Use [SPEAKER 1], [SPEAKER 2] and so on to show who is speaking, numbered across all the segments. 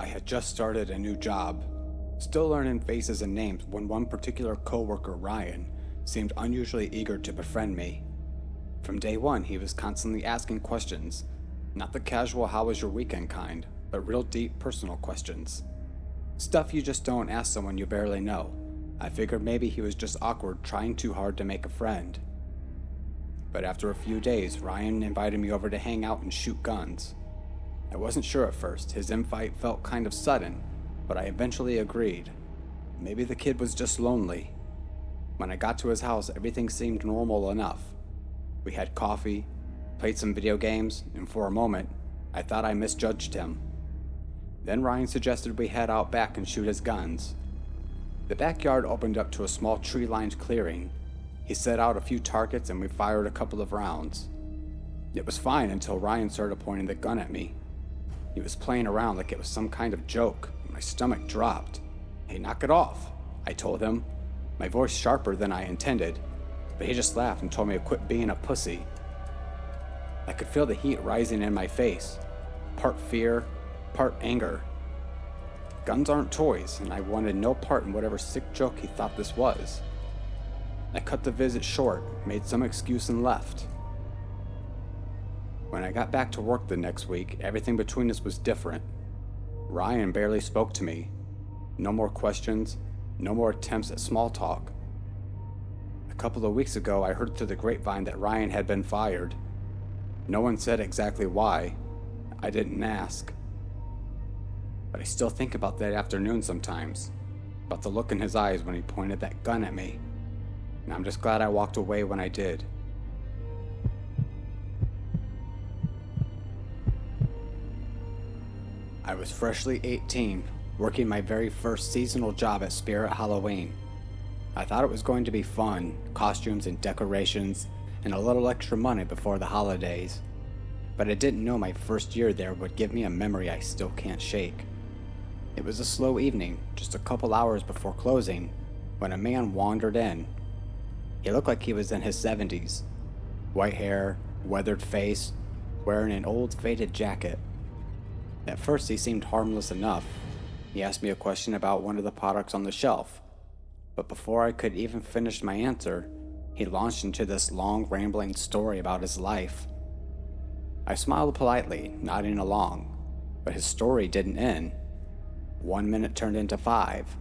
[SPEAKER 1] had just started a new job, still learning faces and names when one particular coworker, Ryan, seemed unusually eager to befriend me. From day one, he was constantly asking questions, not the casual "how was your weekend" kind, but real deep personal questions. Stuff you just don't ask someone you barely know. I figured maybe he was just awkward, trying too hard to make a friend. But after a few days, Ryan invited me over to hang out and shoot guns. I wasn't sure at first. His invite felt kind of sudden, but I eventually agreed. Maybe the kid was just lonely. When I got to his house, everything seemed normal enough. We had coffee, played some video games, and for a moment, I thought I misjudged him. Then Ryan suggested we head out back and shoot his guns. The backyard opened up to a small tree-lined clearing. He set out a few targets and we fired a couple of rounds. It was fine until Ryan started pointing the gun at me. He was playing around like it was some kind of joke. My stomach dropped. "Hey, knock it off," I told him, my voice sharper than I intended, but he just laughed and told me to quit being a pussy. I could feel the heat rising in my face, part fear, part anger. Guns aren't toys, and I wanted no part in whatever sick joke he thought this was. I cut the visit short, made some excuse, and left. When I got back to work the next week, everything between us was different. Ryan barely spoke to me. No more questions, no more attempts at small talk. A couple of weeks ago, I heard through the grapevine that Ryan had been fired. No one said exactly why. I didn't ask. But I still think about that afternoon sometimes, about the look in his eyes when he pointed that gun at me. And I'm just glad I walked away when I did. I was freshly 18, working my very first seasonal job at Spirit Halloween. I thought it was going to be fun, costumes and decorations, and a little extra money before the holidays. But I didn't know my first year there would give me a memory I still can't shake. It was a slow evening, just a couple hours before closing, when a man wandered in. He looked like he was in his 70s. White hair, weathered face, wearing an old faded jacket. At first he seemed harmless enough. He asked me a question about one of the products on the shelf, but before I could even finish my answer, he launched into this long, rambling story about his life. I smiled politely, nodding along, but his story didn't end. 1 minute turned into 5,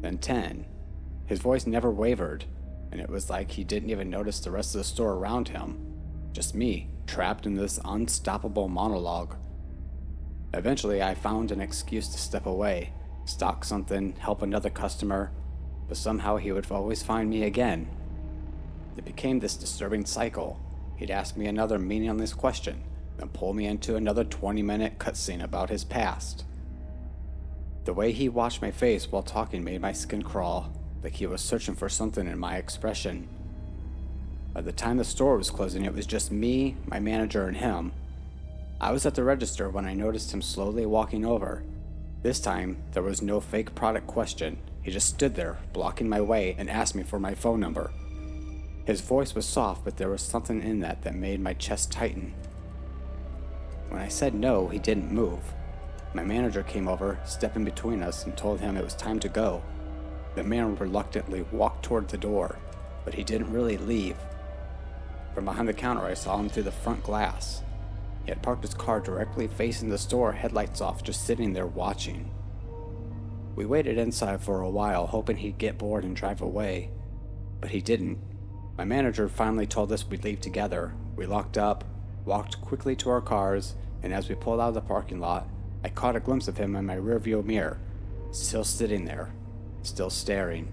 [SPEAKER 1] then 10. His voice never wavered, and it was like he didn't even notice the rest of the store around him. Just me, trapped in this unstoppable monologue. Eventually, I found an excuse to step away, stock something, help another customer, but somehow he would always find me again. It became this disturbing cycle. He'd ask me another meaningless question, then pull me into another 20-minute cutscene about his past. The way he watched my face while talking made my skin crawl, like he was searching for something in my expression. By the time the store was closing, it was just me, my manager, and him. I was at the register when I noticed him slowly walking over. This time, there was no fake product question. He just stood there, blocking my way, and asked me for my phone number. His voice was soft, but there was something in that made my chest tighten. When I said no, he didn't move. My manager came over, stepping between us, and told him it was time to go. The man reluctantly walked toward the door, but he didn't really leave. From behind the counter, I saw him through the front glass. He had parked his car directly facing the store, headlights off, just sitting there watching. We waited inside for a while, hoping he'd get bored and drive away, but he didn't. My manager finally told us we'd leave together. We locked up, walked quickly to our cars, and as we pulled out of the parking lot, I caught a glimpse of him in my rearview mirror, still sitting there, still staring.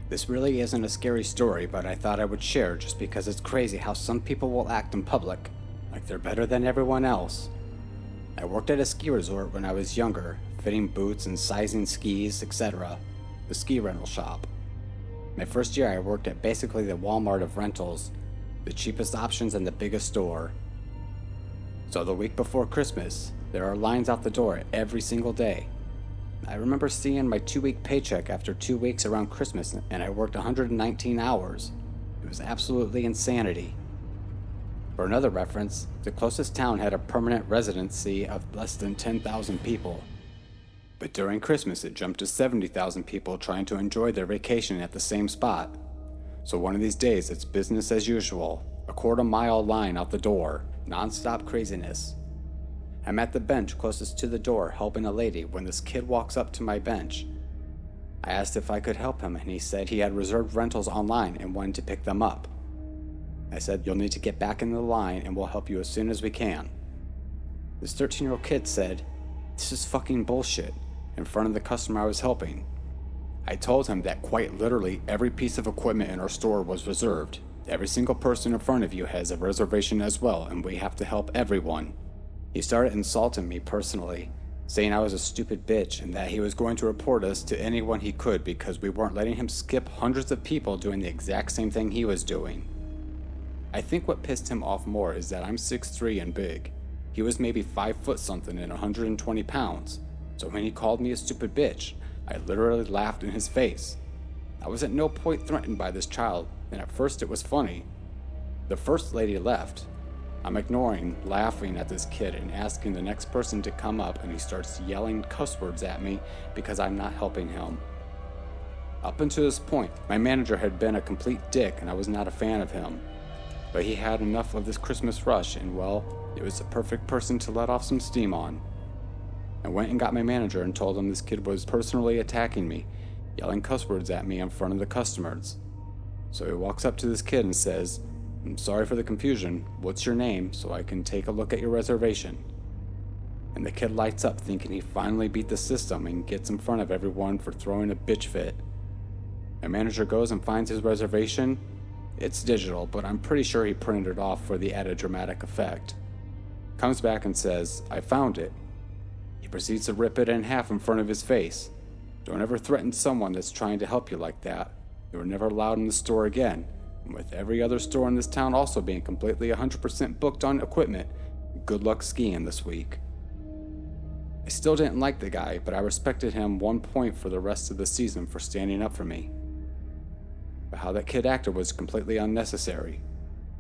[SPEAKER 1] This really isn't a scary story, but I thought I would share just because it's crazy how some people will act in public like they're better than everyone else. I worked at a ski resort when I was younger, fitting boots and sizing skis, etc. The ski rental shop. My first year I worked at basically the Walmart of rentals, the cheapest options and the biggest store. So the week before Christmas, there are lines out the door every single day. I remember seeing my 2-week paycheck after 2 weeks around Christmas, and I worked 119 hours. It was absolutely insanity. For another reference, the closest town had a permanent residency of less than 10,000 people. But during Christmas, it jumped to 70,000 people trying to enjoy their vacation at the same spot. So one of these days, it's business as usual, a quarter-mile line out the door, non-stop craziness. I'm at the bench closest to the door helping a lady when this kid walks up to my bench. I asked if I could help him, and he said he had reserved rentals online and wanted to pick them up. I said, "You'll need to get back in the line and we'll help you as soon as we can." This 13-year-old kid said, "This is fucking bullshit," in front of the customer I was helping. I told him that quite literally every piece of equipment in our store was reserved. Every single person in front of you has a reservation as well, and we have to help everyone. He started insulting me personally, saying I was a stupid bitch and that he was going to report us to anyone he could because we weren't letting him skip hundreds of people doing the exact same thing he was doing. I think what pissed him off more is that I'm 6'3" and big. He was maybe 5 foot something and 120 pounds. So when he called me a stupid bitch, I literally laughed in his face. I was at no point threatened by this child, and at first it was funny. The first lady left. I'm ignoring, laughing at this kid and asking the next person to come up, and he starts yelling cuss words at me because I'm not helping him. Up until this point, my manager had been a complete dick and I was not a fan of him. But he had enough of this Christmas rush and, well, it was the perfect person to let off some steam on. I went and got my manager and told him this kid was personally attacking me, yelling cuss words at me in front of the customers. So he walks up to this kid and says, "I'm sorry for the confusion. What's your name so I can take a look at your reservation?" And the kid lights up thinking he finally beat the system and gets in front of everyone for throwing a bitch fit. My manager goes and finds his reservation. It's digital, but I'm pretty sure he printed it off for the added dramatic effect. Comes back and says, "I found it." He proceeds to rip it in half in front of his face. Don't ever threaten someone that's trying to help you like that. You are never allowed in the store again. And with every other store in this town also being completely 100% booked on equipment, good luck skiing this week. I still didn't like the guy, but I respected him 1 point for the rest of the season for standing up for me. But how that kid acted was completely unnecessary,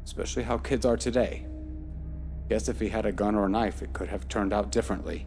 [SPEAKER 1] especially how kids are today. Guess if he had a gun or a knife, it could have turned out differently.